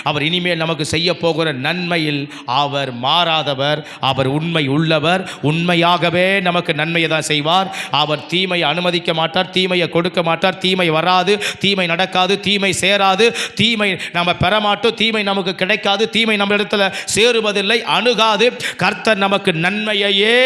அவர் இனிமேல் நமக்கு செய்ய போகிற நன்மையில் அவர் மாறாதவர், அவர் உண்மை உள்ளவர். உண்மையாகவே நமக்கு நன்மையை தான் செய்வார். அவர் தீமையை அனுமதிக்க மாட்டார், தீமையை கொடுக்க மாட்டார். தீமை வராது, தீமை நடக்காது, தீமை சேராது, தீமை நம்ம பெறமாட்டோம், தீமை நமக்கு கிடைக்காது, தீமை நம்ம இடத்துல சேருவதில்லை, அணுகாது. கர்த்தர் நமக்கு நன்மையையே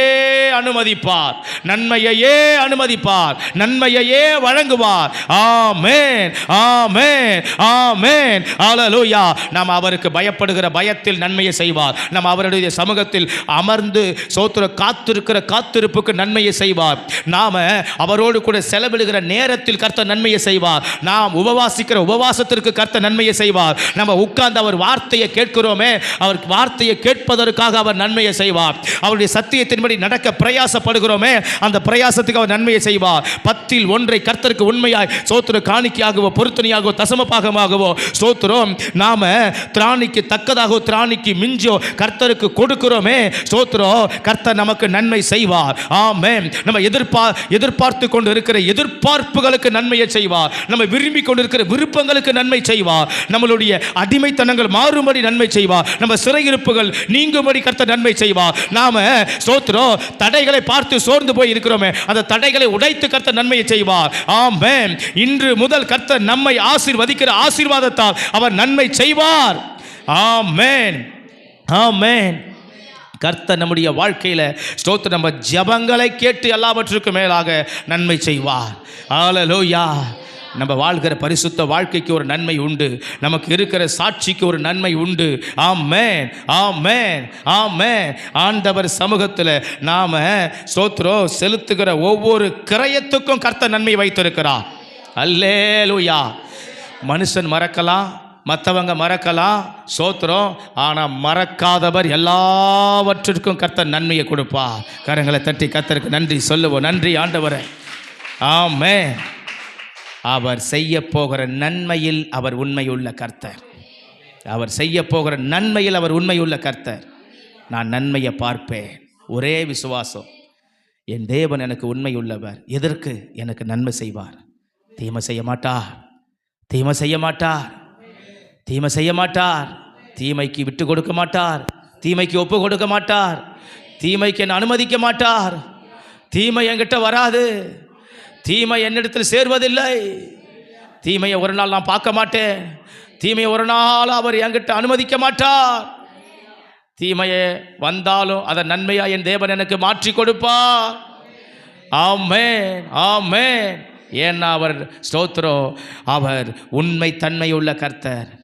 அனுமதிப்பார், நன்மையையே அனுமதிப்பார், நன்மையையே வழங்குவார். ஆமென், ஆமென், ஆமென். ஹல்லேலூயா. நாம் அவருக்கு பயப்படுகிற பயத்தில் நன்மையை செய்வார். நாம் அவருடைய சமூகத்தில் அமர்ந்து சோத்திர காத்திருக்கிற காத்திருப்புக்கு நன்மையை செய்வார். நாம அவரோடு கூட செலவிடுகிற நேரத்தில் கர்த்தர் நன்மையை செய்வார். நாம் உபவாசிக்கிற உபவாசத்திற்கு கர்த்தர் நன்மையை செய்வார். நம்ம உட்கார்ந்து அவர் வார்த்தையை கேட்கிறோமே, அவர் வார்த்தையை கேட்பதற்காக அவர் நன்மையை செய்வார். அவருடைய சத்தியத்தின்படி நடக்க பிரயாசப்படுகிறோமே, அந்த பிரயாசத்துக்கு அவர் நன்மையை செய்வார். 10ல் 1 கர்த்தருக்கு உண்மையாய் சோத்திர காணிக்கையாகவோ பொருத்தனையாகவோ தசமபாகமாகவோ ஸ்தோத்திரம் நாம திராணிக்கு தக்கதாகவோ திராணிக்கு மிஞ்சோ கர்த்தருக்கு கொடுக்கிறோமே, ஸ்தோத்திரம் கர்த்தர் நமக்கு நன்மை செய்வார். ஆமென். நம்ம எதிர்பார்த்து கொண்டு இருக்கிற எதிர்பார்ப்புகளுக்கு நன்மையை செய்வார். நம்ம விரும்பி கொண்டு இருக்கிற விருப்பங்களுக்கு நன்மை செய்வார். நம்மளுடைய அடிமைத்தனங்கள் மாறும்படி நன்மை செய்வார். நம்ம சிறையிருப்புகள் நீங்கும்படி கர்த்தர் நன்மை செய்வார். நாம ஸ்தோத்திரம் தடைகளை பார்த்து சோர்ந்து போய் இருக்கிறோமே, அந்த தடைகளை உடைத்து கர்த்தர் நன்மையை செய்வார். ஆமென். இன்று முதல் கர்த்தர் நம்மை ஆசீர்வதிக்கிற ஆசீர்வாதத்தால் அவர் நன்மை செய்வார். ஆமென், ஆமென். கர்த்தர் நம்முடைய வாழ்க்கையில் ஸ்தோத்திரம் நம்ம ஜெபங்களை கேட்டு எல்லாவற்றுக்கும் மேலாக நன்மை செய்வார். ஹல்லேலூயா. நம்ம வாழ்கிற பரிசுத்த வாழ்க்கைக்கு ஒரு நன்மை உண்டு, நமக்கு இருக்கிற சாட்சிக்கு ஒரு நன்மை உண்டு. ஆமென், ஆமென், ஆமென். ஆண்டவர் சமூகத்தில் நாம ஸ்தோத்திரம் செலுத்துகிற ஒவ்வொரு கிரயத்துக்கும் கர்த்தர் நன்மை வைத்திருக்கிறார். அல்லேலூயா. மனுஷன் மறக்கலாம், மற்றவங்க மறக்கலாம், ஸ்தோத்திரம். ஆனால் மறக்காதவர் எல்லாவற்றிற்கும் கர்த்தர் நன்மையை கொடுப்பார். கரங்களை தட்டி கர்த்தருக்கு நன்றி சொல்லுவோம். நன்றி ஆண்டவரே. ஆமென். அவர் செய்ய போகிற நன்மையில் அவர் உண்மையுள்ள கர்த்தர். அவர் செய்ய போகிற நன்மையில் அவர் உண்மையுள்ள கர்த்தர். நான் நன்மையை பார்ப்பேன். ஒரே விசுவாசம், என் தேவன் எனக்கு உண்மையுள்ளவர். எதற்கு? எனக்கு நன்மை செய்வார். தீமை செய்ய மாட்டார், தீமை செய்ய மாட்டார், தீமை செய்ய மாட்டார். தீமைக்கு விட்டு கொடுக்க மாட்டார், தீமைக்கு ஒப்பு கொடுக்க மாட்டார், தீமைக்கு என்ன அனுமதிக்க மாட்டார். தீமை என்கிட்ட வராது, தீமை என்னிடத்தில் சேர்வதில்லை. தீமையை ஒரு நாள் நான் பார்க்க மாட்டேன், தீமையை ஒரு நாள் அவர் என்கிட்ட அனுமதிக்க மாட்டார். தீமையை வந்தாலும் அதை நன்மையா என் தேவன் எனக்கு மாற்றி கொடுப்பார். ஆமென், ஆமென். ஏன்னா அவர் ஸ்தோத்திரம், அவர் உண்மை தன்மையுள்ள கர்த்தர்.